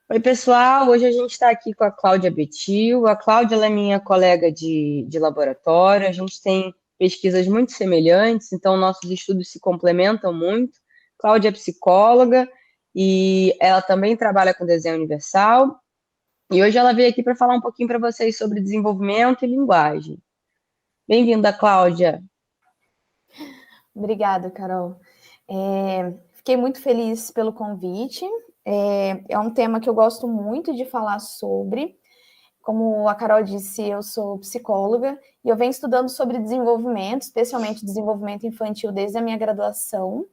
Oi, pessoal. Hoje a gente está aqui com a Cláudia Betil. A Cláudia ela é minha colega de laboratório. A gente tem pesquisas muito semelhantes, então nossos estudos se complementam muito. Cláudia é psicóloga e ela também trabalha com desenho universal. E hoje ela veio aqui para falar um pouquinho para vocês sobre desenvolvimento e linguagem. Bem-vinda, Cláudia. Obrigada, Carol. Fiquei muito feliz pelo convite. É um tema que eu gosto muito de falar sobre. Como a Carol disse, eu sou psicóloga e eu venho estudando sobre desenvolvimento, especialmente desenvolvimento infantil, desde a minha graduação.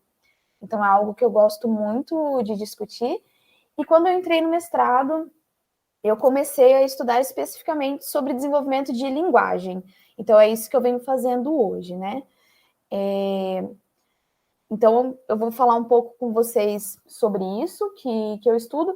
Então, é algo que eu gosto muito de discutir. E quando eu entrei no mestrado, eu comecei a estudar especificamente sobre desenvolvimento de linguagem. Então, é isso que eu venho fazendo hoje, né? Então, eu vou falar um pouco com vocês sobre isso que eu estudo,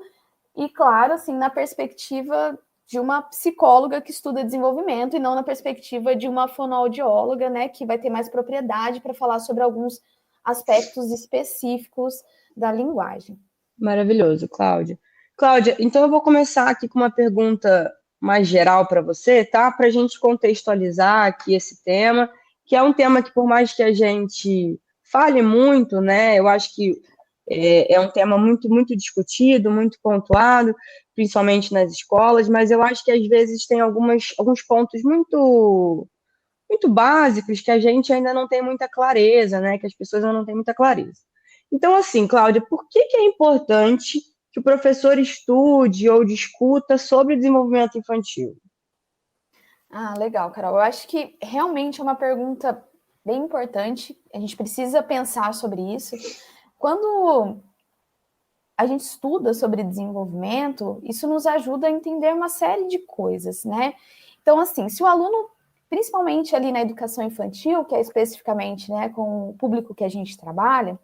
e, claro, assim, na perspectiva de uma psicóloga que estuda desenvolvimento e não na perspectiva de uma fonoaudióloga, né, que vai ter mais propriedade para falar sobre alguns aspectos específicos da linguagem. Maravilhoso, Cláudia. Cláudia, então eu vou começar aqui com uma pergunta mais geral para você, tá? Para a gente contextualizar aqui esse tema, que é um tema que, por mais que a gente fale muito, né? Eu acho que é um tema muito discutido, muito pontuado, principalmente nas escolas, mas eu acho que às vezes tem alguns pontos muito básicos que a gente ainda não tem muita clareza, né? Que as pessoas ainda não têm muita clareza. Então, assim, Cláudia, por que é importante que o professor estude ou discuta sobre desenvolvimento infantil? Ah, legal, Carol. Eu acho que realmente é uma pergunta bem importante. A gente precisa pensar sobre isso. Quando a gente estuda sobre desenvolvimento, isso nos ajuda a entender uma série de coisas, né? Então, assim, se o aluno, principalmente ali na educação infantil, que é especificamente, né, com o público que a gente trabalha,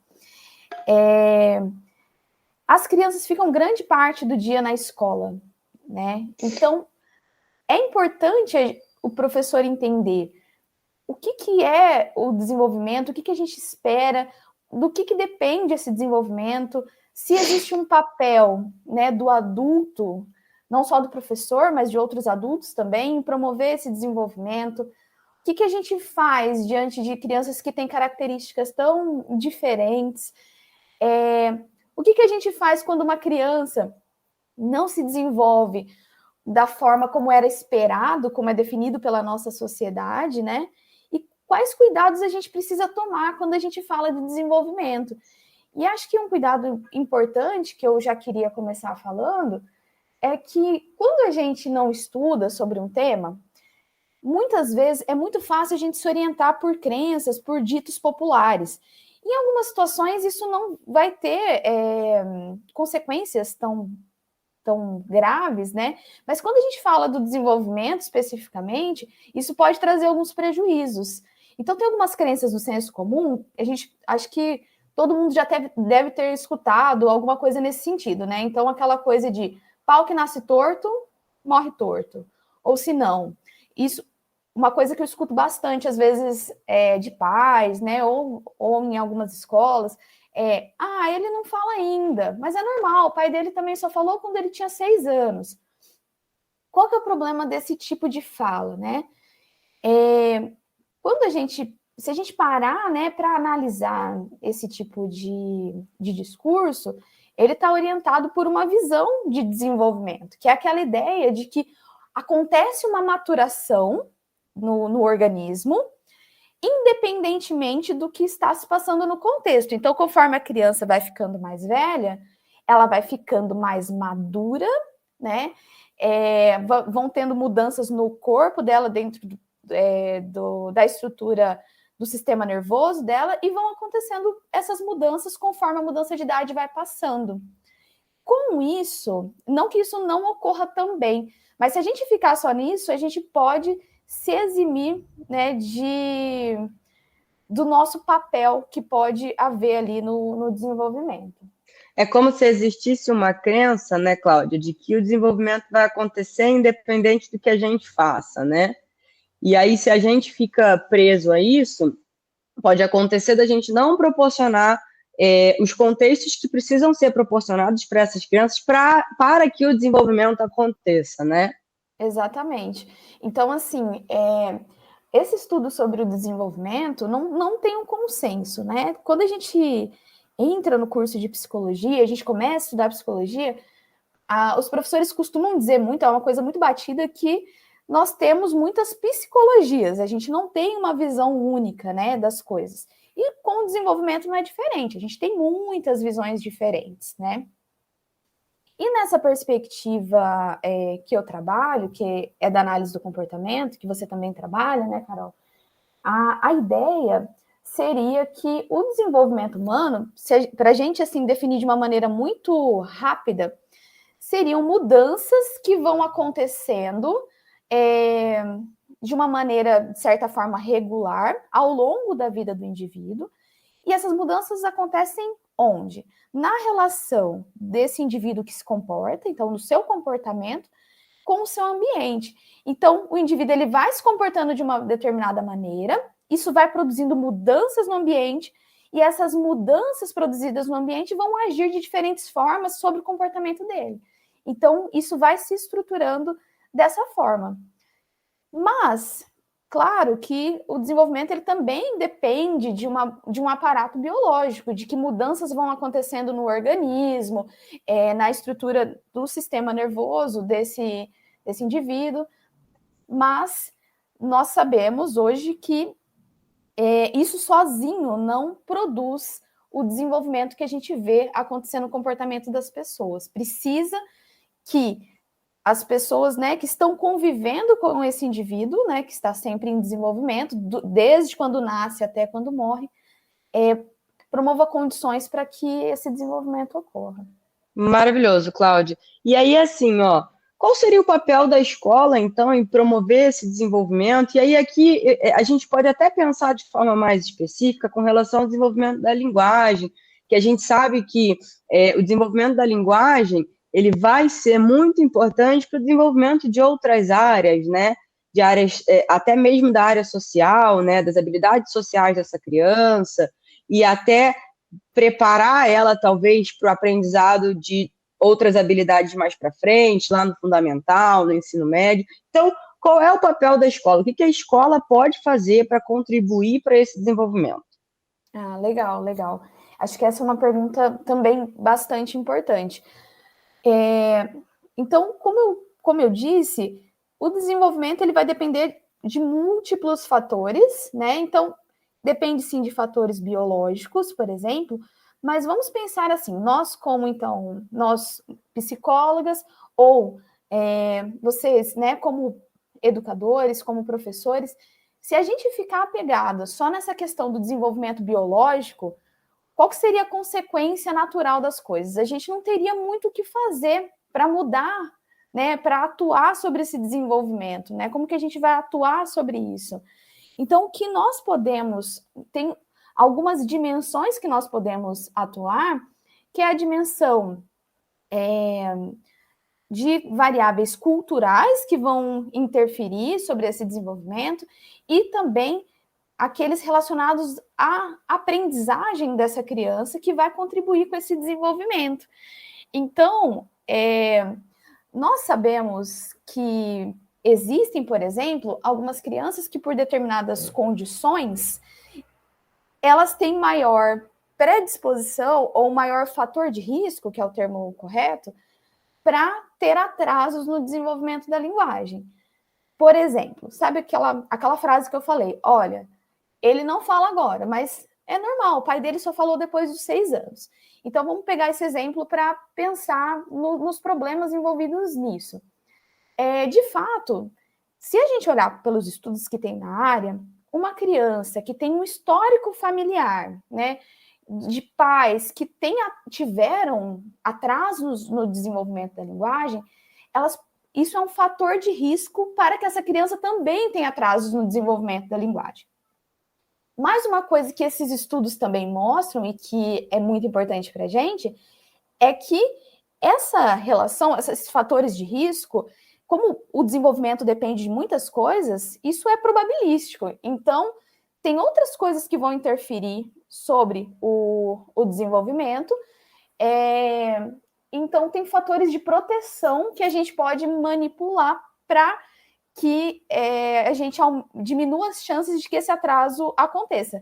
as crianças ficam grande parte do dia na escola, né? Então, é importante o professor entender o que é o desenvolvimento, o que a gente espera, do que depende esse desenvolvimento, se existe um papel, né, do adulto, não só do professor, mas de outros adultos também, em promover esse desenvolvimento. O que a gente faz diante de crianças que têm características tão diferentes? O que a gente faz quando uma criança não se desenvolve da forma como era esperado, como é definido pela nossa sociedade, né? E quais cuidados a gente precisa tomar quando a gente fala de desenvolvimento. E acho que um cuidado importante que eu já queria começar falando é que quando a gente não estuda sobre um tema, muitas vezes é muito fácil a gente se orientar por crenças, por ditos populares. Em algumas situações, isso não vai ter consequências tão graves, né? Mas quando a gente fala do desenvolvimento especificamente, isso pode trazer alguns prejuízos. Então, tem algumas crenças do senso comum, a gente acho que todo mundo já deve ter escutado alguma coisa nesse sentido, né? Então, aquela coisa de pau que nasce torto, morre torto. Ou se não, isso, uma coisa que eu escuto bastante, às vezes, de pais, né? Ou em algumas escolas, ele não fala ainda, mas é normal, o pai dele também só falou quando ele tinha 6 anos. Qual que é o problema desse tipo de fala, né? Se a gente parar, né, para analisar esse tipo de discurso, ele está orientado por uma visão de desenvolvimento, que é aquela ideia de que acontece uma maturação no organismo, independentemente do que está se passando no contexto. Então, conforme a criança vai ficando mais velha, ela vai ficando mais madura, né? Vão tendo mudanças no corpo dela, dentro da estrutura do sistema nervoso dela, e vão acontecendo essas mudanças conforme a mudança de idade vai passando. Com isso, não que isso não ocorra também, mas se a gente ficar só nisso, a gente pode se eximir, né, do nosso papel que pode haver ali no desenvolvimento. É como se existisse uma crença, né, Cláudia, de que o desenvolvimento vai acontecer independente do que a gente faça, né? E aí, se a gente fica preso a isso, pode acontecer da gente não proporcionar os contextos que precisam ser proporcionados para essas crianças para que o desenvolvimento aconteça, né? Exatamente. Então, assim, esse estudo sobre o desenvolvimento não tem um consenso, né? Quando a gente entra no curso de psicologia, a gente começa a estudar psicologia, os professores costumam dizer muito, é uma coisa muito batida, que nós temos muitas psicologias, a gente não tem uma visão única, né, das coisas. E com o desenvolvimento não é diferente, a gente tem muitas visões diferentes, né? E nessa perspectiva que eu trabalho, que é da análise do comportamento, que você também trabalha, né, Carol? A ideia seria que o desenvolvimento humano, para a gente assim definir de uma maneira muito rápida, seriam mudanças que vão acontecendo de uma maneira, de certa forma, regular ao longo da vida do indivíduo. E essas mudanças acontecem onde? Na relação desse indivíduo que se comporta, então no seu comportamento, com o seu ambiente. Então, o indivíduo ele vai se comportando de uma determinada maneira, isso vai produzindo mudanças no ambiente, e essas mudanças produzidas no ambiente vão agir de diferentes formas sobre o comportamento dele. Então, isso vai se estruturando dessa forma. Mas, claro que o desenvolvimento ele também depende de um aparato biológico, de que mudanças vão acontecendo no organismo, na estrutura do sistema nervoso desse indivíduo, mas nós sabemos hoje que isso sozinho não produz o desenvolvimento que a gente vê acontecendo no comportamento das pessoas. Precisa que as pessoas, né, que estão convivendo com esse indivíduo, né, que está sempre em desenvolvimento, desde quando nasce até quando morre, promova condições para que esse desenvolvimento ocorra. Maravilhoso, Cláudia. E aí, assim, qual seria o papel da escola, então, em promover esse desenvolvimento? E aí, aqui, a gente pode até pensar de forma mais específica com relação ao desenvolvimento da linguagem, que a gente sabe que o desenvolvimento da linguagem ele vai ser muito importante para o desenvolvimento de outras áreas, né? De áreas, até mesmo da área social, né? Das habilidades sociais dessa criança, e até preparar ela, talvez, para o aprendizado de outras habilidades mais para frente, lá no fundamental, no ensino médio. Então, qual é o papel da escola? O que a escola pode fazer para contribuir para esse desenvolvimento? Legal, legal. Acho que essa é uma pergunta também bastante importante. Então, como eu disse, o desenvolvimento ele vai depender de múltiplos fatores, né? Então, depende sim de fatores biológicos, por exemplo, mas vamos pensar assim, nós psicólogas, ou vocês, né, como educadores, como professores, se a gente ficar apegado só nessa questão do desenvolvimento biológico, qual que seria a consequência natural das coisas? A gente não teria muito o que fazer para mudar, né, para atuar sobre esse desenvolvimento, né? Como que a gente vai atuar sobre isso? Então, o que nós podemos, tem algumas dimensões que nós podemos atuar, que é a dimensão de variáveis culturais que vão interferir sobre esse desenvolvimento e também aqueles relacionados à aprendizagem dessa criança que vai contribuir com esse desenvolvimento. Então, nós sabemos que existem, por exemplo, algumas crianças que, por determinadas condições, elas têm maior predisposição ou maior fator de risco, que é o termo correto, para ter atrasos no desenvolvimento da linguagem. Por exemplo, sabe aquela frase que eu falei? Olha, ele não fala agora, mas é normal, o pai dele só falou depois dos 6 anos. Então, vamos pegar esse exemplo para pensar nos problemas envolvidos nisso. De fato, se a gente olhar pelos estudos que tem na área, uma criança que tem um histórico familiar, né, de pais que tiveram atrasos no desenvolvimento da linguagem, isso é um fator de risco para que essa criança também tenha atrasos no desenvolvimento da linguagem. Mais uma coisa que esses estudos também mostram e que é muito importante para a gente é que essa relação, esses fatores de risco, como o desenvolvimento depende de muitas coisas, isso é probabilístico. Então, tem outras coisas que vão interferir sobre o desenvolvimento. Então, tem fatores de proteção que a gente pode manipular para que a gente diminua as chances de que esse atraso aconteça.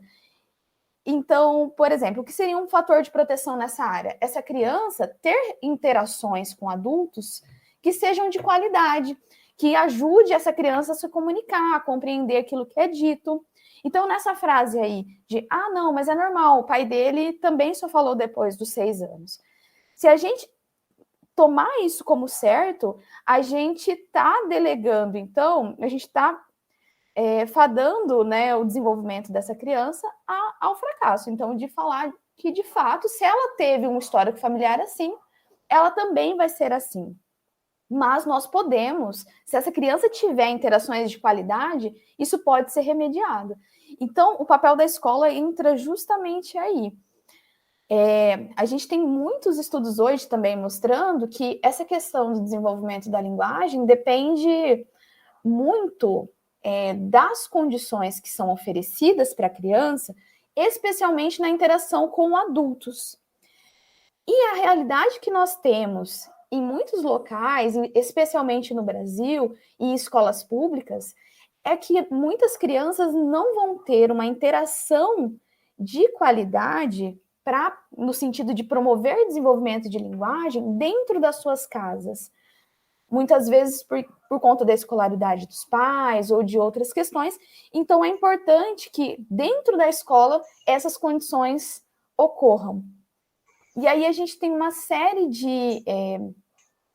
Então, por exemplo, o que seria um fator de proteção nessa área? Essa criança ter interações com adultos que sejam de qualidade, que ajude essa criança a se comunicar, a compreender aquilo que é dito. Então, nessa frase aí de, não, mas é normal, o pai dele também só falou depois dos 6 anos. Se a gente tomar isso como certo, a gente está delegando, então, a gente está fadando, né, o desenvolvimento dessa criança ao fracasso. Então, de falar que, de fato, se ela teve um histórico familiar assim, ela também vai ser assim. Mas nós podemos, se essa criança tiver interações de qualidade, isso pode ser remediado. Então, o papel da escola entra justamente aí. A gente tem muitos estudos hoje também mostrando que essa questão do desenvolvimento da linguagem depende muito das condições que são oferecidas para a criança, especialmente na interação com adultos. E a realidade que nós temos em muitos locais, especialmente no Brasil, em escolas públicas, é que muitas crianças não vão ter uma interação de qualidade no sentido de promover desenvolvimento de linguagem dentro das suas casas. Muitas vezes por conta da escolaridade dos pais ou de outras questões. Então, é importante que dentro da escola essas condições ocorram. E aí a gente tem uma série de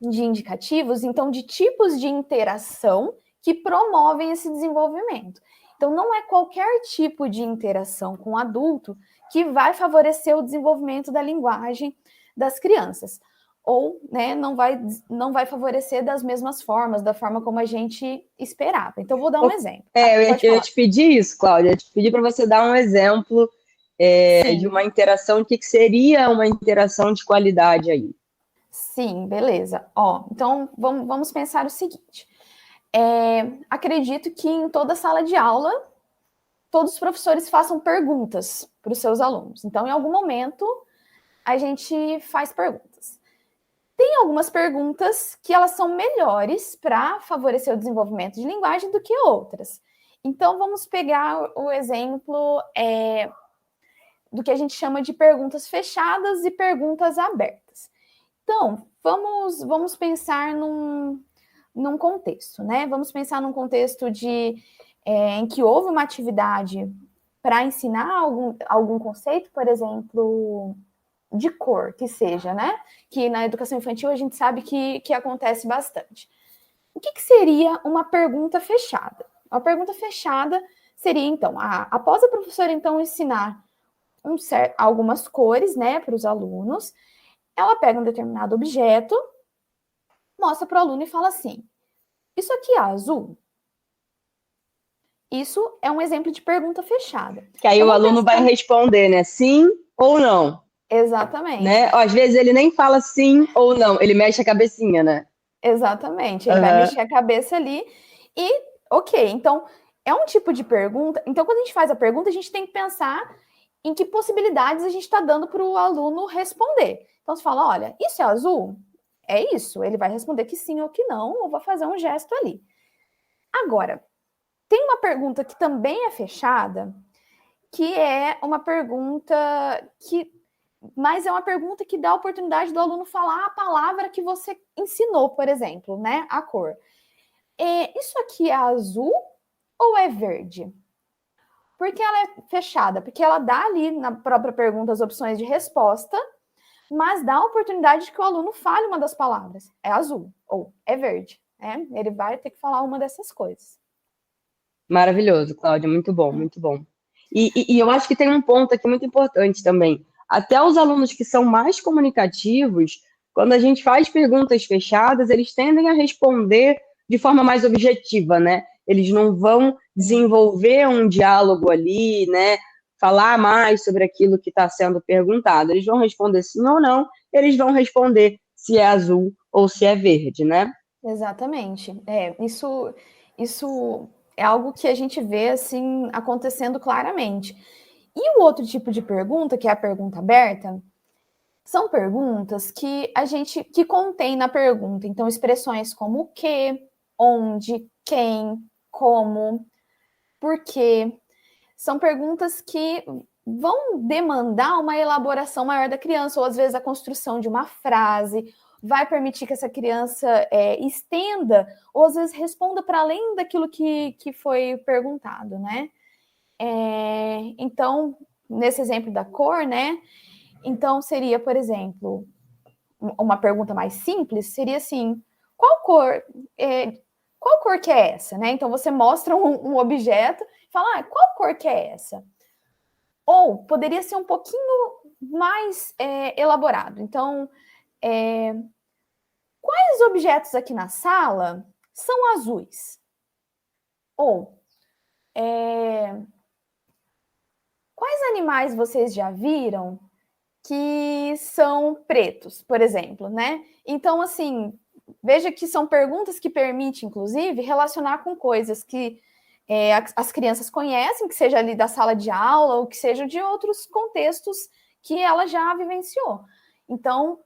indicativos, então, de tipos de interação que promovem esse desenvolvimento. Então, não é qualquer tipo de interação com o adulto que vai favorecer o desenvolvimento da linguagem das crianças. Ou, né, não vai favorecer das mesmas formas, da forma como a gente esperava. Então, vou dar um exemplo. Eu ia te pedir isso, Cláudia. Eu ia te pedir para você dar um exemplo de uma interação, o que seria uma interação de qualidade aí? Sim, beleza. Então, vamos pensar o seguinte. Acredito que em toda sala de aula, todos os professores façam perguntas para os seus alunos. Então, em algum momento, a gente faz perguntas. Tem algumas perguntas que elas são melhores para favorecer o desenvolvimento de linguagem do que outras. Então, vamos pegar o exemplo do que a gente chama de perguntas fechadas e perguntas abertas. Então, vamos pensar num contexto, né? Vamos pensar num contexto em que houve uma atividade para ensinar algum conceito, por exemplo, de cor, que seja, né? Que na educação infantil a gente sabe que acontece bastante. O que seria uma pergunta fechada? Uma pergunta fechada seria, então, após a professora, então, ensinar algumas cores, né, para os alunos, ela pega um determinado objeto, mostra para o aluno e fala assim, isso aqui é azul? Isso é um exemplo de pergunta fechada. Que aí o aluno vai responder, né? Sim ou não? Exatamente. Né? Às vezes ele nem fala sim ou não, ele mexe a cabecinha, né? Exatamente, ele vai mexer a cabeça ali e, ok, então, é um tipo de pergunta. Então, quando a gente faz a pergunta, a gente tem que pensar em que possibilidades a gente está dando para o aluno responder. Então, você fala, olha, isso é azul? É isso. Ele vai responder que sim ou que não, ou vai fazer um gesto ali. Agora, tem uma pergunta que também é fechada, que é uma pergunta mas é uma pergunta que dá a oportunidade do aluno falar a palavra que você ensinou, por exemplo, né? A cor. Isso aqui é azul ou é verde? Por que ela é fechada? Porque ela dá ali na própria pergunta as opções de resposta, mas dá a oportunidade de que o aluno fale uma das palavras. É azul ou é verde. Né? Ele vai ter que falar uma dessas coisas. Maravilhoso, Cláudia. Muito bom, muito bom. E eu acho que tem um ponto aqui muito importante também. Até os alunos que são mais comunicativos, quando a gente faz perguntas fechadas, eles tendem a responder de forma mais objetiva, né? Eles não vão desenvolver um diálogo ali, né? Falar mais sobre aquilo que está sendo perguntado. Eles vão responder sim ou não, eles vão responder se é azul ou se é verde, né? Exatamente. Isso é algo que a gente vê assim acontecendo claramente. E o outro tipo de pergunta, que é a pergunta aberta, são perguntas que contém na pergunta. Então, expressões como o que, onde, quem, como, por quê. São perguntas que vão demandar uma elaboração maior da criança, ou às vezes a construção de uma frase, vai permitir que essa criança estenda, ou às vezes responda para além daquilo que foi perguntado, né? Então, nesse exemplo da cor, né? Então, seria, por exemplo, uma pergunta mais simples, seria assim, qual cor que é essa, né? Então, você mostra um objeto e fala, qual cor que é essa? Ou poderia ser um pouquinho mais elaborado. Então, quais objetos aqui na sala são azuis? Ou, quais animais vocês já viram que são pretos, por exemplo, né? Então, assim, veja que são perguntas que permitem, inclusive, relacionar com coisas que as crianças conhecem, que seja ali da sala de aula ou que seja de outros contextos que ela já vivenciou. Então,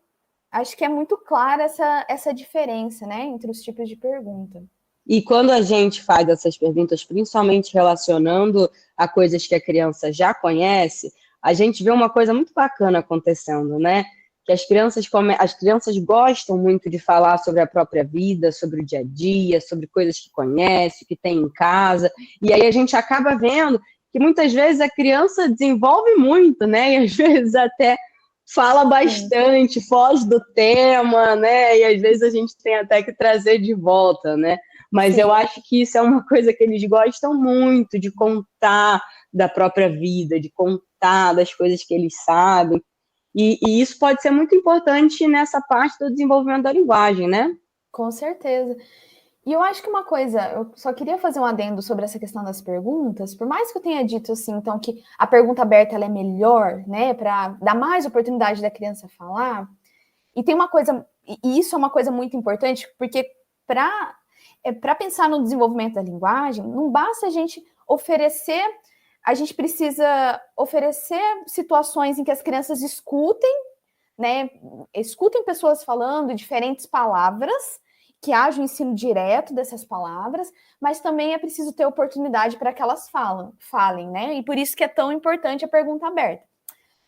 acho que é muito clara essa diferença, né, entre os tipos de pergunta. E quando a gente faz essas perguntas, principalmente relacionando a coisas que a criança já conhece, a gente vê uma coisa muito bacana acontecendo, né? Que as crianças gostam muito de falar sobre a própria vida, sobre o dia a dia, sobre coisas que conhece, que tem em casa. E aí a gente acaba vendo que muitas vezes a criança desenvolve muito, né? E às vezes até fala bastante, foge do tema, né? E às vezes a gente tem até que trazer de volta, né? Mas eu acho que isso é uma coisa que eles gostam muito, de contar da própria vida, de contar das coisas que eles sabem. E isso pode ser muito importante nessa parte do desenvolvimento da linguagem, né? Com certeza. E eu acho que uma coisa, eu só queria fazer um adendo sobre essa questão das perguntas, por mais que eu tenha dito assim, então, que a pergunta aberta ela é melhor, né, para dar mais oportunidade da criança falar, e tem uma coisa, e isso é uma coisa muito importante, porque para pensar no desenvolvimento da linguagem, não basta a gente oferecer, a gente precisa oferecer situações em que as crianças escutem, né, escutem pessoas falando diferentes palavras, que haja o ensino direto dessas palavras, mas também é preciso ter oportunidade para que elas falem, né? E por isso que é tão importante a pergunta aberta.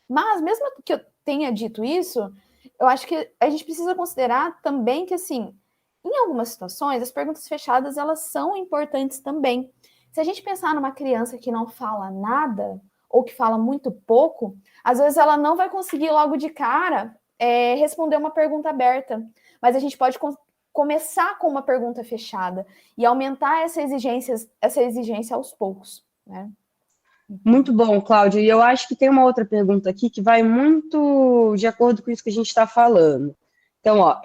Mas, mesmo que eu tenha dito isso, eu acho que a gente precisa considerar também que, assim, em algumas situações, as perguntas fechadas, elas são importantes também. Se a gente pensar numa criança que não fala nada, ou que fala muito pouco, às vezes ela não vai conseguir logo de cara responder uma pergunta aberta. Mas a gente pode começar com uma pergunta fechada e aumentar essa exigência aos poucos, né? Muito bom, Cláudia. E eu acho que tem uma outra pergunta aqui que vai muito de acordo com isso que a gente está falando. Então, ó,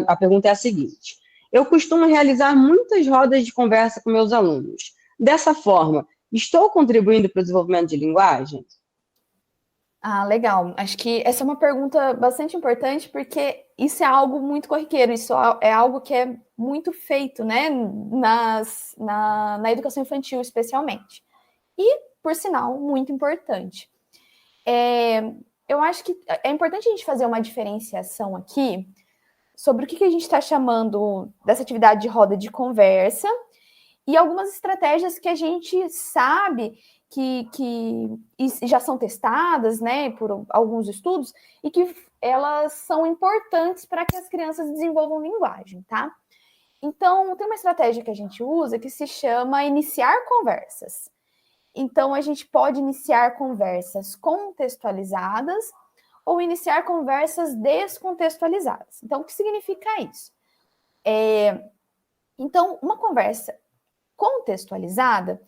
a pergunta é a seguinte: eu costumo realizar muitas rodas de conversa com meus alunos. Dessa forma, estou contribuindo para o desenvolvimento de linguagem? Ah, legal. Acho que essa é uma pergunta bastante importante, porque isso é algo muito corriqueiro, isso é algo que é muito feito, né, na educação infantil, especialmente. E, por sinal, muito importante. Eu acho que é importante a gente fazer uma diferenciação aqui sobre o que a gente está chamando dessa atividade de roda de conversa e algumas estratégias que a gente sabe que já são testadas, né, por alguns estudos, e que elas são importantes para que as crianças desenvolvam linguagem, tá? Então, tem uma estratégia que a gente usa que se chama iniciar conversas. Então, a gente pode iniciar conversas contextualizadas ou iniciar conversas descontextualizadas. Então, o que significa isso? Então, uma conversa contextualizada,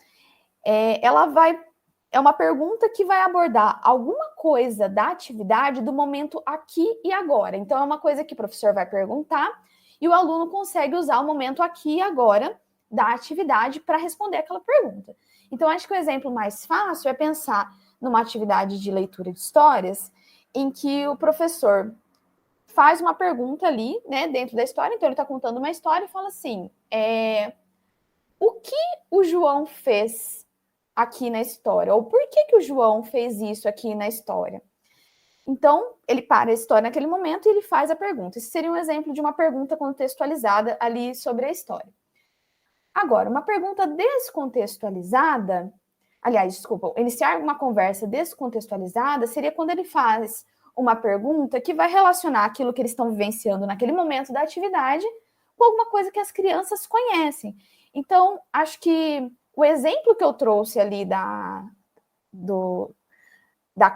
é uma pergunta que vai abordar alguma coisa da atividade do momento aqui e agora. Então, é uma coisa que o professor vai perguntar e o aluno consegue usar o momento aqui e agora da atividade para responder aquela pergunta. Então, acho que o exemplo mais fácil é pensar numa atividade de leitura de histórias em que o professor faz uma pergunta ali, né, dentro da história. Então, ele está contando uma história e fala assim, o que o João fez aqui na história? Ou por que o João fez isso aqui na história? Então, ele para a história naquele momento e ele faz a pergunta. Esse seria um exemplo de uma pergunta contextualizada ali sobre a história. Agora, uma pergunta descontextualizada, aliás, desculpa, iniciar uma conversa descontextualizada seria quando ele faz uma pergunta que vai relacionar aquilo que eles estão vivenciando naquele momento da atividade com alguma coisa que as crianças conhecem. Então, acho que o exemplo que eu trouxe ali da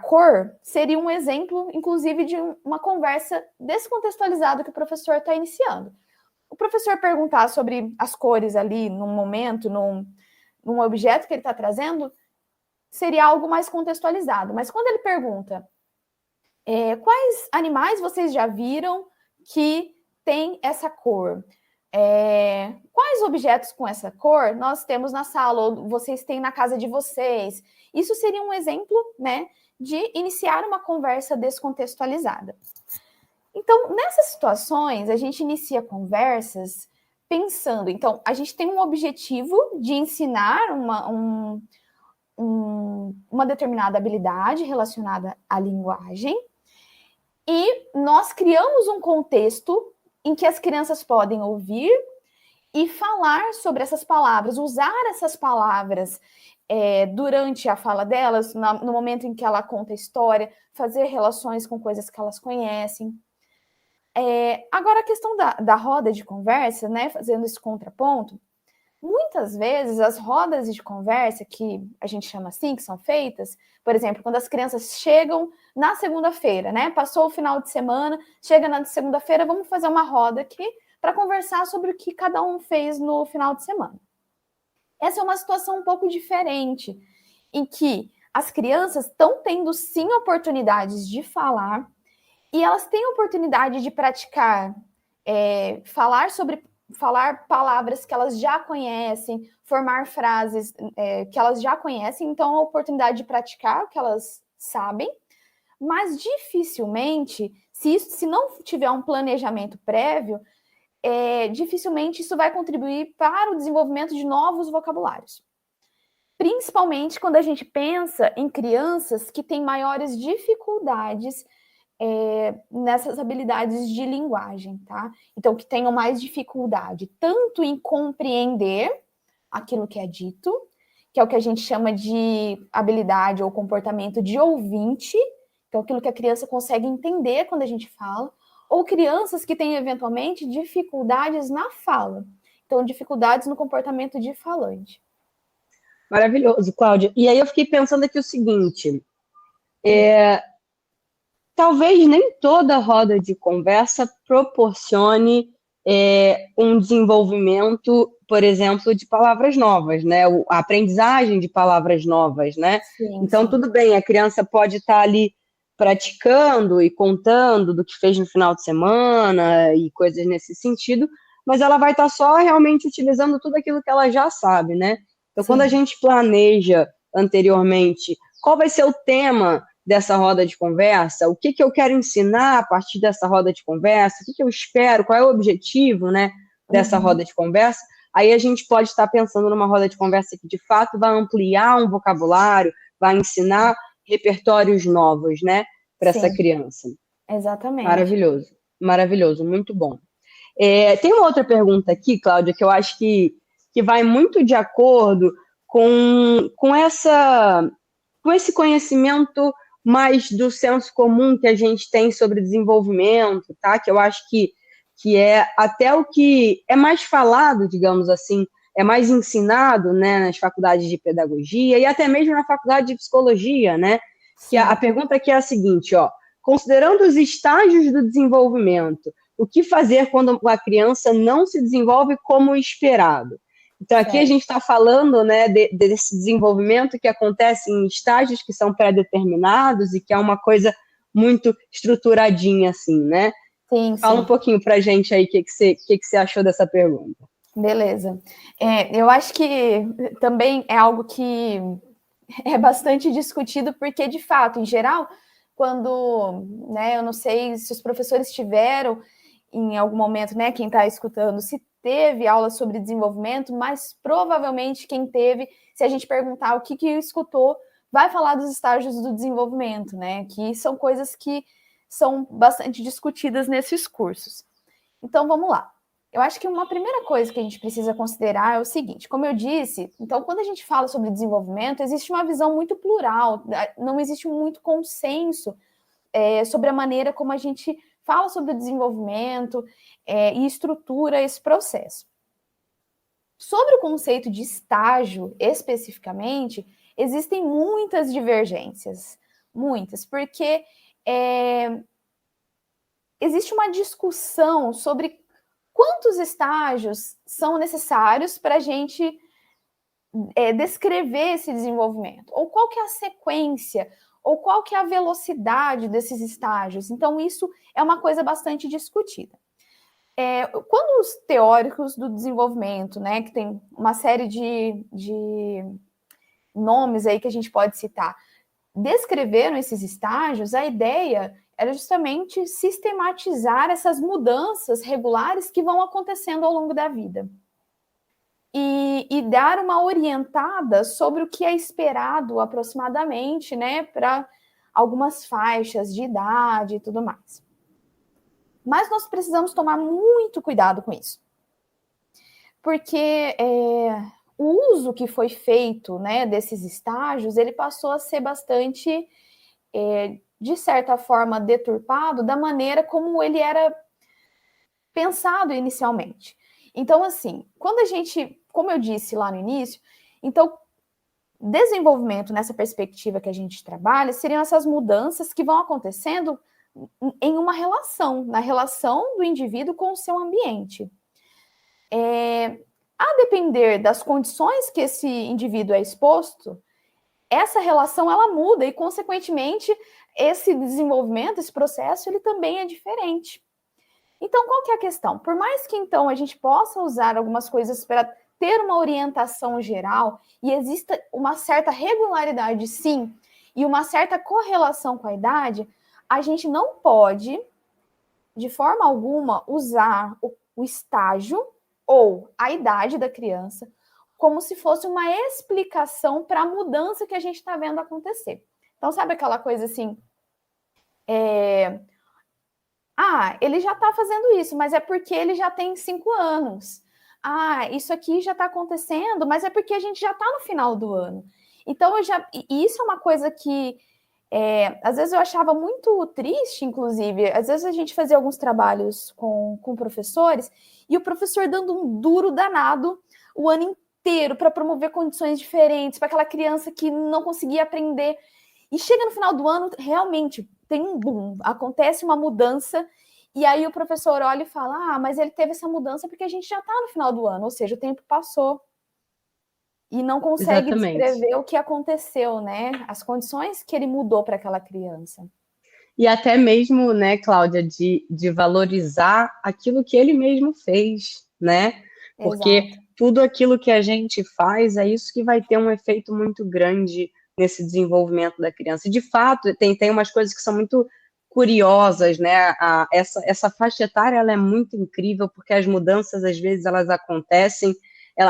cor seria um exemplo, inclusive, de uma conversa descontextualizada que o professor está iniciando. O professor perguntar sobre as cores ali, num momento, num objeto que ele está trazendo, seria algo mais contextualizado. Mas quando ele pergunta quais animais vocês já viram que tem essa cor? Quais objetos com essa cor nós temos na sala ou vocês têm na casa de vocês? Isso seria um exemplo, né, de iniciar uma conversa descontextualizada. Então, nessas situações, a gente inicia conversas pensando. Então, a gente tem um objetivo de ensinar uma determinada habilidade relacionada à linguagem, e nós criamos um contexto em que as crianças podem ouvir e falar sobre essas palavras, usar essas palavras durante a fala delas, no momento em que ela conta a história, fazer relações com coisas que elas conhecem. Agora, a questão da roda de conversa, né, fazendo esse contraponto, muitas vezes as rodas de conversa, que a gente chama assim, que são feitas, por exemplo, quando as crianças chegam na segunda-feira, né, passou o final de semana, chega na segunda-feira, vamos fazer uma roda aqui para conversar sobre o que cada um fez no final de semana. Essa é uma situação um pouco diferente, em que as crianças estão tendo sim oportunidades de falar, e elas têm oportunidade de praticar, falar palavras que elas já conhecem, formar frases que elas já conhecem, então a oportunidade de praticar o que elas sabem, mas dificilmente, se não tiver um planejamento prévio, dificilmente isso vai contribuir para o desenvolvimento de novos vocabulários. Principalmente quando a gente pensa em crianças que têm maiores dificuldades nessas habilidades de linguagem, tá? Então, que tenham mais dificuldade tanto em compreender aquilo que é dito, que é o que a gente chama de habilidade ou comportamento de ouvinte, que é aquilo que a criança consegue entender quando a gente fala, ou crianças que têm, eventualmente, dificuldades na fala. Então, dificuldades no comportamento de falante. Maravilhoso, Cláudia. E aí eu fiquei pensando aqui o seguinte, talvez nem toda roda de conversa proporcione um desenvolvimento, por exemplo, de palavras novas, né? A aprendizagem de palavras novas, né? Sim, então, sim. Tudo bem, a criança pode estar ali praticando e contando do que fez no final de semana e coisas nesse sentido, mas ela vai estar só realmente utilizando tudo aquilo que ela já sabe, né? Então, quando a gente planeja anteriormente qual vai ser o tema dessa roda de conversa, o que eu quero ensinar a partir dessa roda de conversa, o que eu espero, qual é o objetivo, né, dessa roda de conversa, aí a gente pode estar pensando numa roda de conversa que, de fato, vai ampliar um vocabulário, vai ensinar repertórios novos, né, para essa criança. Exatamente. Maravilhoso, maravilhoso, muito bom. Tem uma outra pergunta aqui, Cláudia, que eu acho que vai muito de acordo com esse conhecimento mais do senso comum que a gente tem sobre desenvolvimento, tá? Que eu acho que é até o que é mais falado, digamos assim, é mais ensinado, né, nas faculdades de pedagogia e até mesmo na faculdade de psicologia, né? Que a pergunta aqui é a seguinte, ó, considerando os estágios do desenvolvimento, o que fazer quando a criança não se desenvolve como esperado? Então, aqui a gente está falando, né, desse desenvolvimento que acontece em estágios que são pré-determinados e que é uma coisa muito estruturadinha, assim, né? Sim, Fala um pouquinho para a gente aí o que você achou dessa pergunta. Beleza. Eu acho que também é algo que é bastante discutido, porque, de fato, em geral, quando, né, eu não sei se os professores tiveram, em algum momento, né, quem está escutando, se teve aula sobre desenvolvimento, mas provavelmente quem teve, se a gente perguntar o que escutou, vai falar dos estágios do desenvolvimento, né? Que são coisas que são bastante discutidas nesses cursos. Então, vamos lá. Eu acho que uma primeira coisa que a gente precisa considerar é o seguinte, como eu disse, então quando a gente fala sobre desenvolvimento, existe uma visão muito plural, não existe muito consenso sobre a maneira como a gente fala sobre o desenvolvimento e estrutura esse processo. Sobre o conceito de estágio, especificamente, existem muitas divergências, muitas, porque existe uma discussão sobre quantos estágios são necessários para a gente descrever esse desenvolvimento, ou qual que é a sequência, ou qual que é a velocidade desses estágios. Então, isso é uma coisa bastante discutida. Quando os teóricos do desenvolvimento, né, que tem uma série de nomes aí que a gente pode citar, descreveram esses estágios, a ideia era justamente sistematizar essas mudanças regulares que vão acontecendo ao longo da vida. E dar uma orientada sobre o que é esperado aproximadamente, né, para algumas faixas de idade e tudo mais. Mas nós precisamos tomar muito cuidado com isso. Porque o uso que foi feito, né, desses estágios, ele passou a ser bastante, de certa forma, deturpado da maneira como ele era pensado inicialmente. Então, assim, quando a gente, como eu disse lá no início, então, desenvolvimento nessa perspectiva que a gente trabalha seriam essas mudanças que vão acontecendo em uma relação, na relação do indivíduo com o seu ambiente. A depender das condições que esse indivíduo é exposto, essa relação ela muda e, consequentemente, esse desenvolvimento, esse processo, ele também é diferente. Então, qual que é a questão? Por mais que, então, a gente possa usar algumas coisas para ter uma orientação geral e exista uma certa regularidade, sim, e uma certa correlação com a idade, a gente não pode, de forma alguma, usar o estágio ou a idade da criança como se fosse uma explicação para a mudança que a gente está vendo acontecer. Então, sabe aquela coisa assim, ele já está fazendo isso, mas é porque ele já tem 5 anos. Isso aqui já está acontecendo, mas é porque a gente já está no final do ano. Então, isso é uma coisa que, às vezes eu achava muito triste, inclusive. Às vezes a gente fazia alguns trabalhos com professores e o professor dando um duro danado o ano inteiro para promover condições diferentes para aquela criança que não conseguia aprender. E chega no final do ano, realmente, tem um boom, acontece uma mudança, e aí o professor olha e fala, mas ele teve essa mudança porque a gente já está no final do ano, ou seja, o tempo passou. E não consegue descrever o que aconteceu, né? As condições que ele mudou para aquela criança. E até mesmo, né, Cláudia, de valorizar aquilo que ele mesmo fez, né? Porque Exato. tudo aquilo que a gente faz é isso que vai ter um efeito muito grande nesse desenvolvimento da criança. E, de fato, tem umas coisas que são muito curiosas, né? Essa faixa etária ela é muito incrível, porque as mudanças, às vezes, elas acontecem.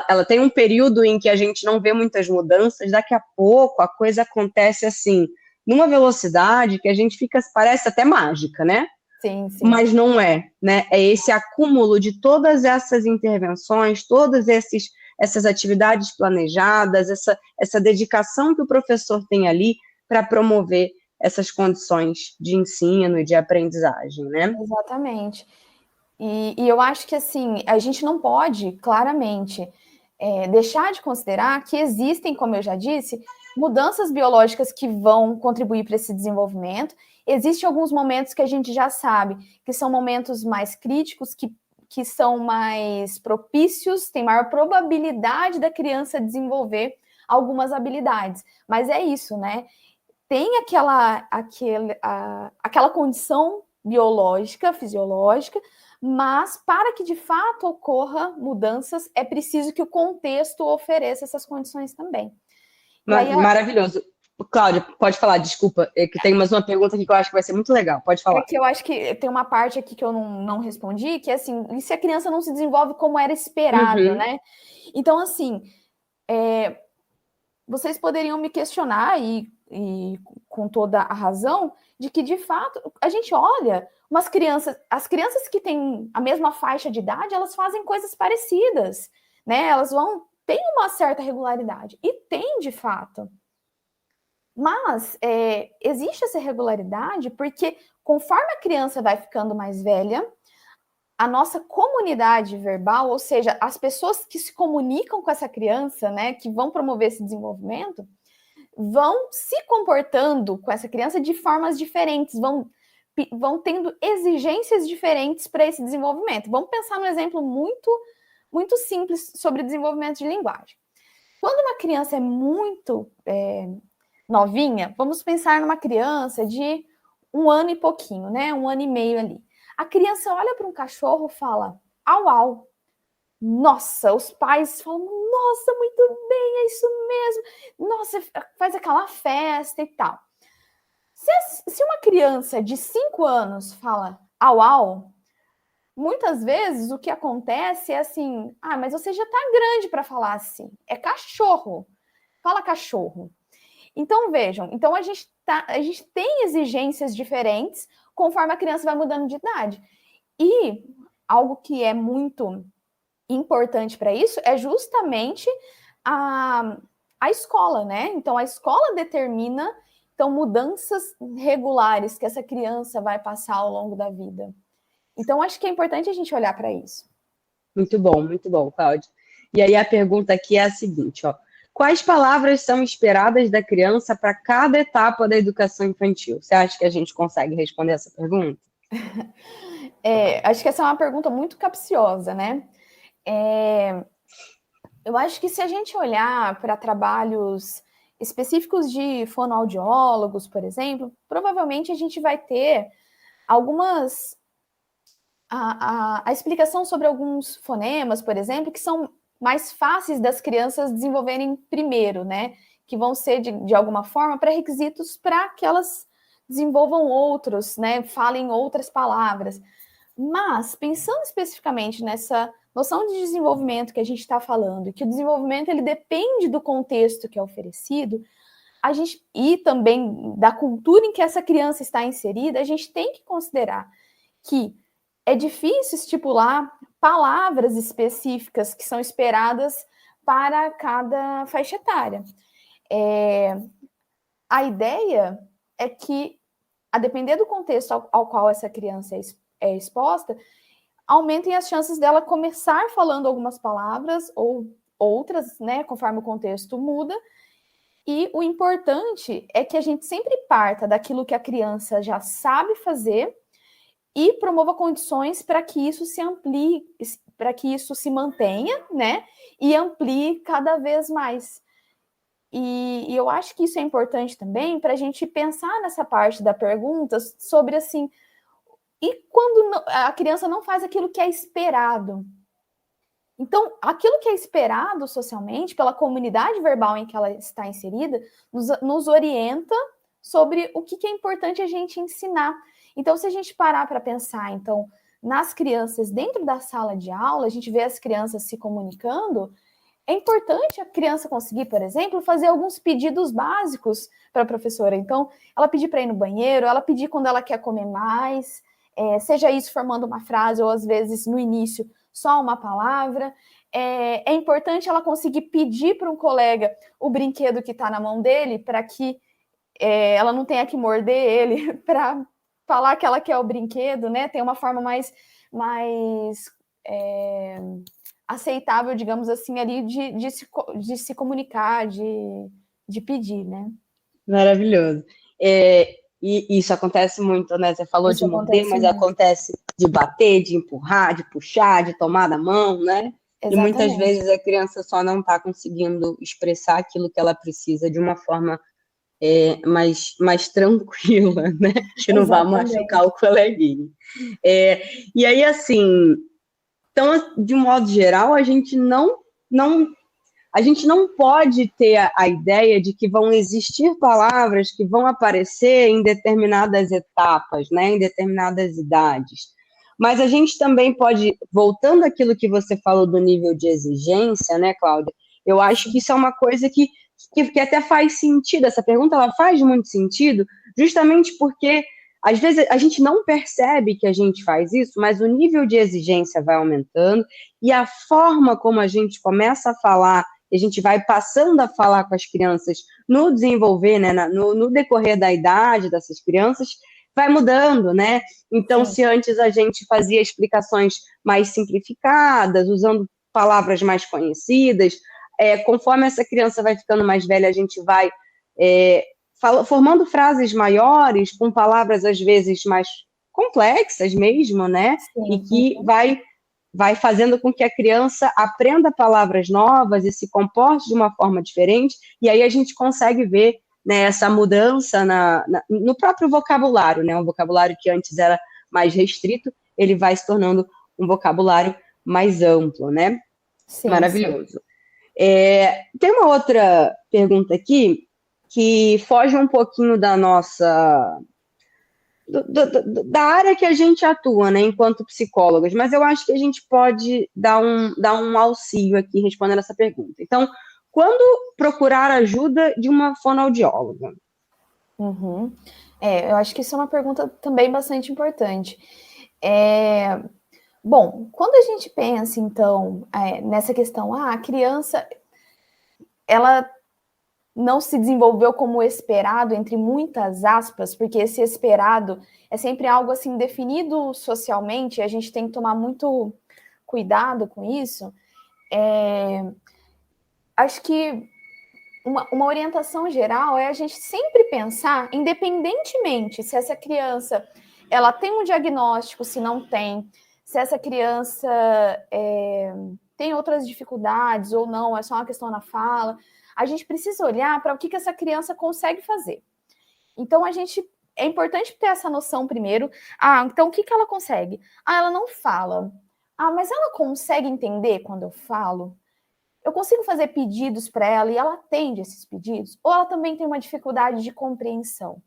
Ela tem um período em que a gente não vê muitas mudanças, daqui a pouco a coisa acontece assim, numa velocidade que a gente parece até mágica, né? Sim, sim. Mas não é, né? É esse acúmulo de todas essas intervenções, todas essas atividades planejadas, essa dedicação que o professor tem ali para promover essas condições de ensino e de aprendizagem, né? Exatamente. E eu acho que, assim, a gente não pode, claramente, deixar de considerar que existem, como eu já disse, mudanças biológicas que vão contribuir para esse desenvolvimento. Existem alguns momentos que a gente já sabe que são momentos mais críticos, que são mais propícios, tem maior probabilidade da criança desenvolver algumas habilidades. Mas é isso, né? Tem aquela condição biológica, fisiológica, mas para que de fato ocorra mudanças, é preciso que o contexto ofereça essas condições também. Maravilhoso. Cláudia, pode falar, desculpa, é que tem mais uma pergunta aqui que eu acho que vai ser muito legal, pode falar. É que eu acho que tem uma parte aqui que eu não respondi, que é assim, e se a criança não se desenvolve como era esperado, né? Então, assim, vocês poderiam me questionar, e com toda a razão, de que, de fato, a gente olha as crianças que têm a mesma faixa de idade, elas fazem coisas parecidas, né? Elas têm uma certa regularidade, e tem, de fato. Mas existe essa irregularidade porque, conforme a criança vai ficando mais velha, a nossa comunidade verbal, ou seja, as pessoas que se comunicam com essa criança, né, que vão promover esse desenvolvimento, vão se comportando com essa criança de formas diferentes, vão tendo exigências diferentes para esse desenvolvimento. Vamos pensar num exemplo muito, muito simples sobre desenvolvimento de linguagem. Quando uma criança é muito novinha, vamos pensar numa criança de 1 ano e pouquinho, né? 1 ano e meio ali. A criança olha para um cachorro e fala, au, au. Nossa, os pais falam, nossa, muito bem, é isso mesmo. Nossa, faz aquela festa e tal. Se uma criança de 5 anos fala au, au, muitas vezes o que acontece é assim, mas você já está grande para falar assim. É cachorro. Fala cachorro. Então, vejam, a gente tem exigências diferentes conforme a criança vai mudando de idade. E algo que é muito importante para isso é justamente a escola, né? Então, a escola determina mudanças regulares que essa criança vai passar ao longo da vida. Então, acho que é importante a gente olhar para isso. Muito bom, Cláudia. E aí a pergunta aqui é a seguinte, ó. Quais palavras são esperadas da criança para cada etapa da educação infantil? Você acha que a gente consegue responder essa pergunta? Acho que essa é uma pergunta muito capciosa, né? Eu acho que se a gente olhar para trabalhos específicos de fonoaudiólogos, por exemplo, provavelmente a gente vai ter algumas... A explicação sobre alguns fonemas, por exemplo, que são mais fáceis das crianças desenvolverem primeiro, né? Que vão ser, de alguma forma, pré-requisitos para que elas desenvolvam outros, né? Falem outras palavras. Mas, pensando especificamente nessa noção de desenvolvimento que a gente está falando, e que o desenvolvimento ele depende do contexto que é oferecido, e também da cultura em que essa criança está inserida, a gente tem que considerar que é difícil estipular palavras específicas que são esperadas para cada faixa etária. A ideia é que, a depender do contexto ao qual essa criança é exposta, aumentem as chances dela começar falando algumas palavras ou outras, né, conforme o contexto muda. E o importante é que a gente sempre parta daquilo que a criança já sabe fazer e promova condições para que isso se amplie, para que isso se mantenha, né? E amplie cada vez mais. E eu acho que isso é importante também para a gente pensar nessa parte da pergunta sobre assim, e quando a criança não faz aquilo que é esperado? Então, aquilo que é esperado socialmente, pela comunidade verbal em que ela está inserida, nos orienta sobre o que é importante a gente ensinar. Então, se a gente parar para pensar, então, nas crianças dentro da sala de aula, a gente vê as crianças se comunicando, é importante a criança conseguir, por exemplo, fazer alguns pedidos básicos para a professora. Então, ela pedir para ir no banheiro, ela pedir quando ela quer comer mais, seja isso formando uma frase ou, às vezes, no início, só uma palavra. É importante ela conseguir pedir para um colega o brinquedo que está na mão dele, para que ela não tenha que morder ele, para falar que ela quer o brinquedo, né? Tem uma forma mais aceitável, digamos assim, ali de se comunicar, de pedir, né? Maravilhoso. E isso acontece muito, né? Você falou de morder, mas acontece de bater, de empurrar, de puxar, de tomar na mão, né? Exatamente. E muitas vezes a criança só não está conseguindo expressar aquilo que ela precisa de uma forma mais tranquila, né? Que não vai machucar o coleguinha. E aí, assim, então, de um modo geral, a gente não a gente não pode ter a ideia de que vão existir palavras que vão aparecer em determinadas etapas, né, em determinadas idades. Mas a gente também pode, voltando àquilo que você falou do nível de exigência, né, Cláudia? Eu acho que isso é uma coisa que até faz sentido. Essa pergunta ela faz muito sentido, justamente porque às vezes a gente não percebe que a gente faz isso, mas o nível de exigência vai aumentando e a forma como a gente começa a falar, e a gente vai passando a falar com as crianças no desenvolver, né, no decorrer da idade dessas crianças, vai mudando, né? Então, Sim. se antes a gente fazia explicações mais simplificadas, usando palavras mais conhecidas, conforme essa criança vai ficando mais velha, a gente vai formando frases maiores, com palavras às vezes mais complexas mesmo, né? Sim. E que vai fazendo com que a criança aprenda palavras novas e se comporte de uma forma diferente, e aí a gente consegue ver, né, essa mudança no próprio vocabulário, né? Um vocabulário que antes era mais restrito, ele vai se tornando um vocabulário mais amplo, né? Sim, maravilhoso. Tem uma outra pergunta aqui que foge um pouquinho da nossa da área que a gente atua, né, enquanto psicólogos, mas eu acho que a gente pode dar um auxílio aqui respondendo essa pergunta. Então, quando procurar ajuda de uma fonoaudióloga? Uhum. Eu acho que isso é uma pergunta também bastante importante. Bom, quando a gente pensa, então, nessa questão, a criança, ela não se desenvolveu como esperado, entre muitas aspas, porque esse esperado é sempre algo assim definido socialmente, e a gente tem que tomar muito cuidado com isso. Acho que uma orientação geral é a gente sempre pensar, independentemente se essa criança ela tem um diagnóstico, se não tem, se essa criança tem outras dificuldades ou não, é só uma questão na fala, a gente precisa olhar para o que essa criança consegue fazer. Então, é importante ter essa noção primeiro. Então o que ela consegue? Ela não fala. Mas ela consegue entender quando eu falo? Eu consigo fazer pedidos para ela e ela atende esses pedidos? Ou ela também tem uma dificuldade de compreensão?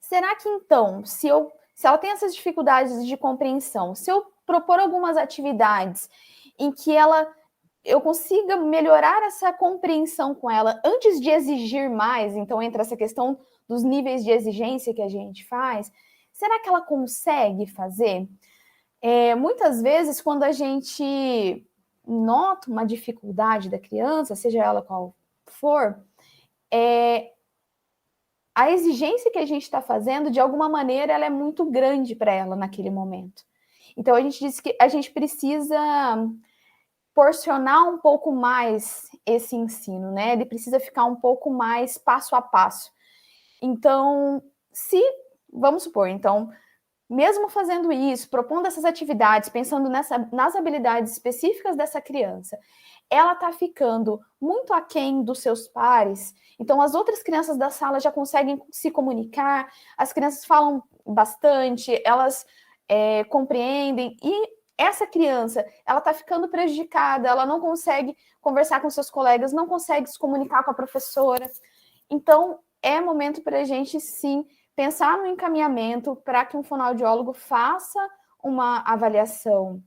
Será que então, se ela tem essas dificuldades de compreensão, se eu propor algumas atividades em que eu consiga melhorar essa compreensão com ela antes de exigir mais, então entra essa questão dos níveis de exigência que a gente faz, será que ela consegue fazer? Muitas vezes, quando a gente nota uma dificuldade da criança, seja ela qual for, a exigência que a gente está fazendo, de alguma maneira, ela é muito grande para ela naquele momento. Então, a gente diz que a gente precisa porcionar um pouco mais esse ensino, né? Ele precisa ficar um pouco mais passo a passo. Então, vamos supor, então, mesmo fazendo isso, propondo essas atividades, pensando nas habilidades específicas dessa criança, ela está ficando muito aquém dos seus pares, então as outras crianças da sala já conseguem se comunicar, as crianças falam bastante, elas compreendem, e essa criança, ela está ficando prejudicada, ela não consegue conversar com seus colegas, não consegue se comunicar com a professora. Então, é momento para a gente, sim, pensar no encaminhamento para que um fonoaudiólogo faça uma avaliação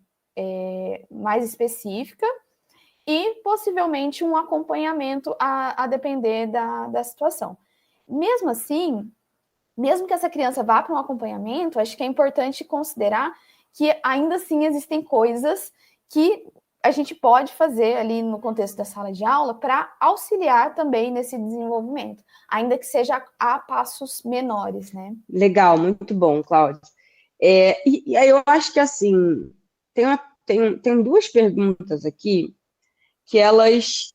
mais específica e, possivelmente, um acompanhamento a depender da situação. Mesmo assim, mesmo que essa criança vá para um acompanhamento, acho que é importante considerar que ainda assim existem coisas que a gente pode fazer ali no contexto da sala de aula para auxiliar também nesse desenvolvimento, ainda que seja a passos menores, né? Legal, muito bom, Cláudia. E aí eu acho que, assim, tem duas perguntas aqui que elas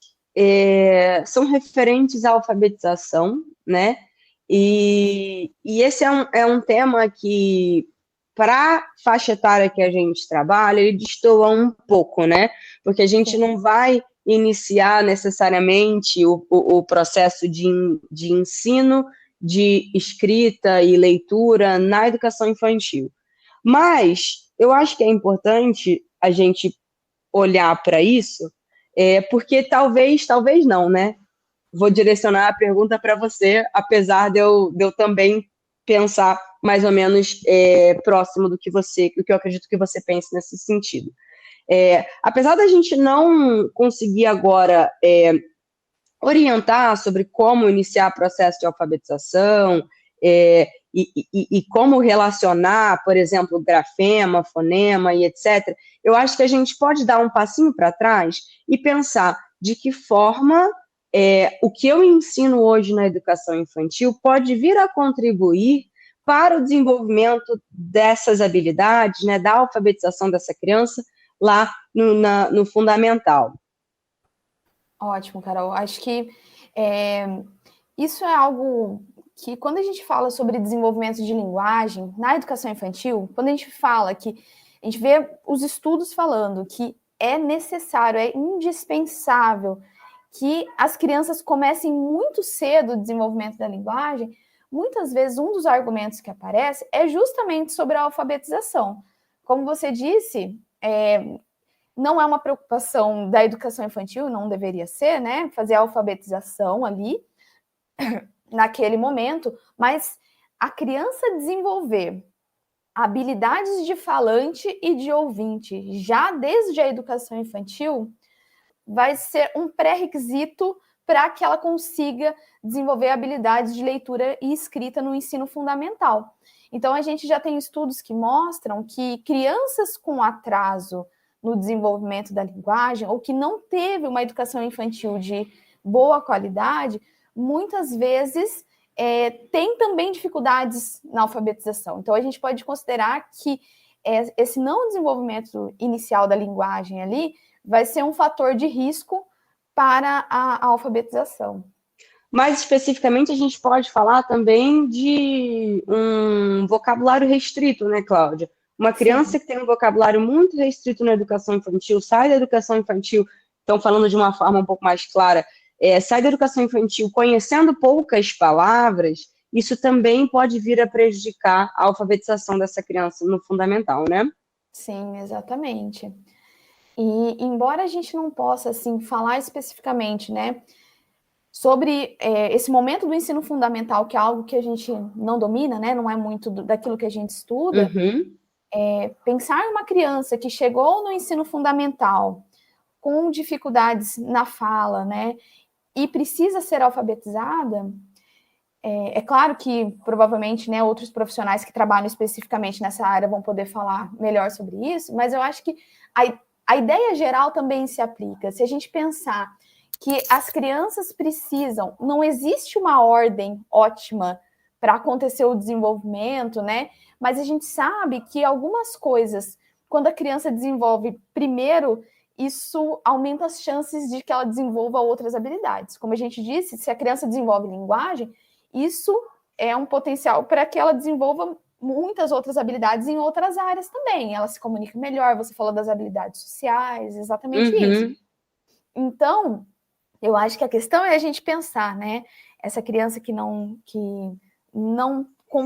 são referentes à alfabetização, né? E esse é um tema que, para a faixa etária que a gente trabalha, ele destoa um pouco, né? Porque a gente não vai iniciar necessariamente o processo de ensino de escrita e leitura na educação infantil. Mas eu acho que é importante a gente olhar para isso Porque talvez não, né? Vou direcionar a pergunta para você, apesar de eu também pensar mais ou menos próximo do que eu acredito que você pense nesse sentido. Apesar da gente não conseguir agora orientar sobre como iniciar processo de alfabetização e como relacionar, por exemplo, grafema, fonema e etc., eu acho que a gente pode dar um passinho para trás e pensar de que forma o que eu ensino hoje na educação infantil pode vir a contribuir para o desenvolvimento dessas habilidades, né, da alfabetização dessa criança lá no fundamental. Ótimo, Carol. Acho que isso é algo que, quando a gente fala sobre desenvolvimento de linguagem na educação infantil, quando a gente fala que a gente vê os estudos falando que é necessário, é indispensável que as crianças comecem muito cedo o desenvolvimento da linguagem, muitas vezes um dos argumentos que aparece é justamente sobre a alfabetização. Como você disse, não é uma preocupação da educação infantil, não deveria ser, né? Fazer a alfabetização ali, naquele momento, mas a criança desenvolver habilidades de falante e de ouvinte já desde a educação infantil vai ser um pré-requisito para que ela consiga desenvolver habilidades de leitura e escrita no ensino fundamental. Então, a gente já tem estudos que mostram que crianças com atraso no desenvolvimento da linguagem, ou que não teve uma educação infantil de boa qualidade, muitas vezes tem também dificuldades na alfabetização. Então, a gente pode considerar que esse não desenvolvimento inicial da linguagem ali vai ser um fator de risco para a alfabetização. Mais especificamente, a gente pode falar também de um vocabulário restrito, né, Cláudia? Uma criança que tem um vocabulário muito restrito na educação infantil, sai da educação infantil, então falando de uma forma um pouco mais clara, sai da educação infantil conhecendo poucas palavras, isso também pode vir a prejudicar a alfabetização dessa criança no fundamental, né? Sim, exatamente. E embora a gente não possa, assim, falar especificamente, né, sobre esse momento do ensino fundamental, que é algo que a gente não domina, né, não é muito daquilo que a gente estuda, pensar em uma criança que chegou no ensino fundamental com dificuldades na fala, né, e precisa ser alfabetizada, é claro que provavelmente, né, outros profissionais que trabalham especificamente nessa área vão poder falar melhor sobre isso, mas eu acho que a ideia geral também se aplica. Se a gente pensar que as crianças precisam, não existe uma ordem ótima para acontecer o desenvolvimento, né? Mas a gente sabe que algumas coisas, quando a criança desenvolve primeiro, isso aumenta as chances de que ela desenvolva outras habilidades. Como a gente disse, se a criança desenvolve linguagem, isso é um potencial para que ela desenvolva muitas outras habilidades em outras áreas também. Ela se comunica melhor, você falou das habilidades sociais, exatamente isso. Então, eu acho que a questão é a gente pensar, né? Essa criança que não,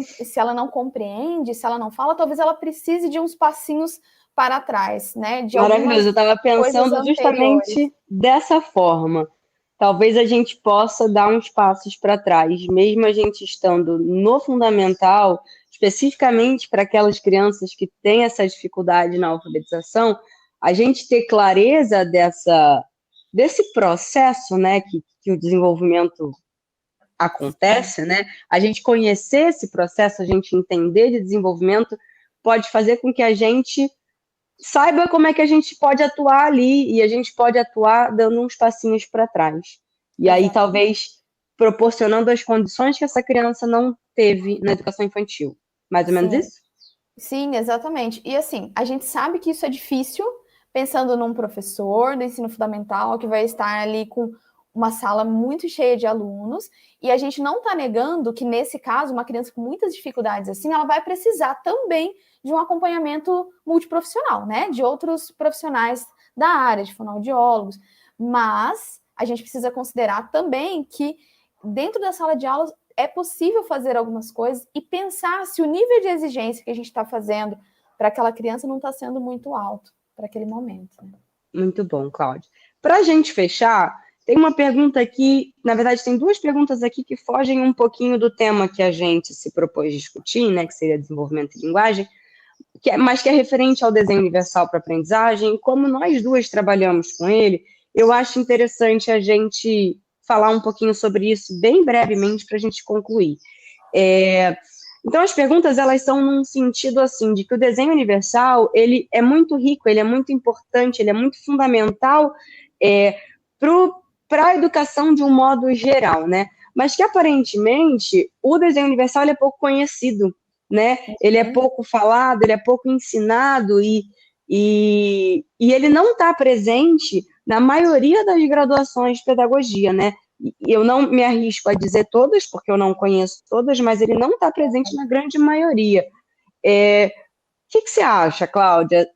se ela não compreende, se ela não fala, talvez ela precise de uns passinhos para trás, né? De Maravilhoso, eu estava pensando justamente dessa forma. Talvez a gente possa dar uns passos para trás, mesmo a gente estando no fundamental, especificamente para aquelas crianças que têm essa dificuldade na alfabetização, a gente ter clareza desse processo, né, que o desenvolvimento acontece, né? A gente conhecer esse processo, a gente entender de desenvolvimento, pode fazer com que a gente saiba como é que a gente pode atuar ali, e a gente pode atuar dando uns passinhos para trás. E aí, talvez, proporcionando as condições que essa criança não teve na educação infantil. Mais ou menos isso? Sim, exatamente. E assim, a gente sabe que isso é difícil, pensando num professor do ensino fundamental que vai estar ali com uma sala muito cheia de alunos, e a gente não está negando que, nesse caso, uma criança com muitas dificuldades assim, ela vai precisar também de um acompanhamento multiprofissional, né? De outros profissionais da área, de fonoaudiólogos. Mas a gente precisa considerar também que, dentro da sala de aula, é possível fazer algumas coisas e pensar se o nível de exigência que a gente está fazendo para aquela criança não está sendo muito alto para aquele momento. Né? Muito bom, Cláudia. Para a gente fechar, tem uma pergunta aqui, na verdade, tem duas perguntas aqui que fogem um pouquinho do tema que a gente se propôs discutir, né, que seria desenvolvimento de linguagem, mas que é referente ao desenho universal para aprendizagem. Como nós duas trabalhamos com ele, eu acho interessante a gente falar um pouquinho sobre isso bem brevemente para a gente concluir. Então, as perguntas, elas são num sentido, assim, de que o desenho universal, ele é muito rico, ele é muito importante, ele é muito fundamental para a educação de um modo geral, né? Mas que, aparentemente, o desenho universal ele é pouco conhecido, né? Ele é pouco falado, ele é pouco ensinado e ele não está presente na maioria das graduações de pedagogia, né? Eu não me arrisco a dizer todas, porque eu não conheço todas, mas ele não está presente na grande maioria. O que você acha, Cláudia?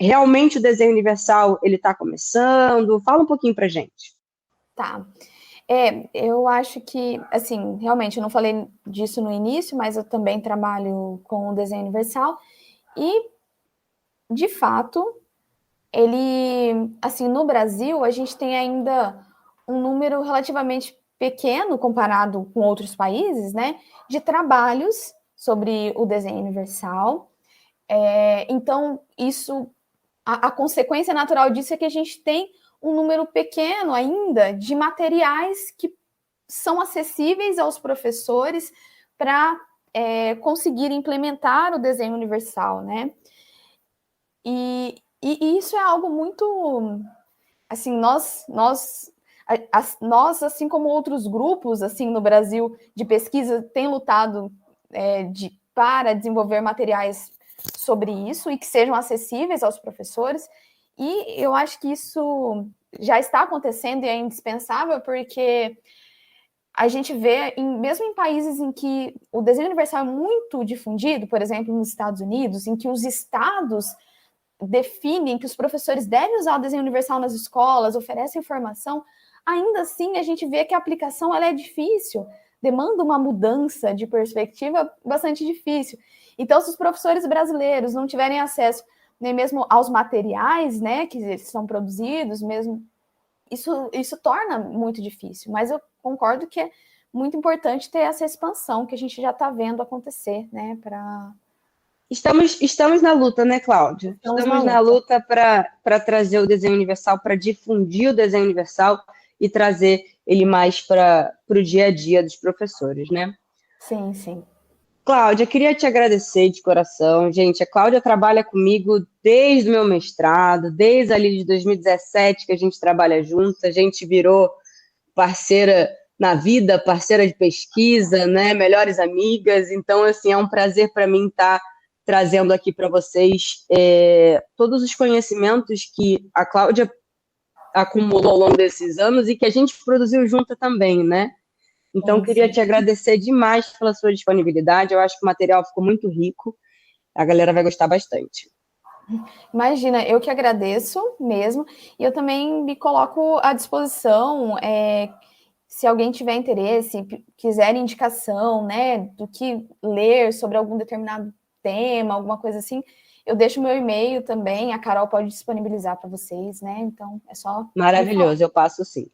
Realmente o desenho universal ele está começando? Fala um pouquinho para a gente. Tá. Eu acho que, assim, realmente, eu não falei disso no início, mas eu também trabalho com o desenho universal e, de fato, ele, assim, no Brasil, a gente tem ainda um número relativamente pequeno comparado com outros países, né, de trabalhos sobre o desenho universal. Então, isso, a consequência natural disso é que a gente tem um número pequeno ainda de materiais que são acessíveis aos professores para conseguir implementar o desenho universal, né? E isso é algo muito, assim, nós, assim como outros grupos, assim, no Brasil de pesquisa, têm lutado para desenvolver materiais sobre isso e que sejam acessíveis aos professores. E eu acho que isso já está acontecendo e é indispensável, porque a gente vê, mesmo em países em que o desenho universal é muito difundido, por exemplo, nos Estados Unidos, em que os estados definem que os professores devem usar o desenho universal nas escolas, oferecem formação, ainda assim a gente vê que a aplicação ela é difícil, demanda uma mudança de perspectiva bastante difícil. Então, se os professores brasileiros não tiverem acesso nem mesmo aos materiais, né, que são produzidos, mesmo isso torna muito difícil. Mas eu concordo que é muito importante ter essa expansão que a gente já está vendo acontecer, né, para... Estamos na luta, né, Cláudia? Estamos na luta para trazer o desenho universal, para difundir o desenho universal e trazer ele mais para o dia a dia dos professores, né? Sim, sim. Cláudia, queria te agradecer de coração. Gente, a Cláudia trabalha comigo desde o meu mestrado, desde ali de 2017 que a gente trabalha junto, a gente virou parceira na vida, parceira de pesquisa, né? Melhores amigas. Então, assim, é um prazer para mim estar trazendo aqui para vocês todos os conhecimentos que a Cláudia acumulou ao longo desses anos e que a gente produziu junto também, né? Então, queria te agradecer demais pela sua disponibilidade. Eu acho que o material ficou muito rico. A galera vai gostar bastante. Imagina, eu que agradeço mesmo. E eu também me coloco à disposição. Se alguém tiver interesse, quiser indicação, né, do que ler sobre algum determinado tema, alguma coisa assim, eu deixo meu e-mail também. A Carol pode disponibilizar para vocês, né? Então, é só... Maravilhoso, eu passo sim.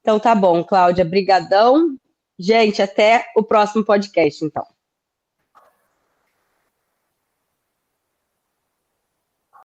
Então, tá bom, Cláudia. Brigadão. Gente, até o próximo podcast, então.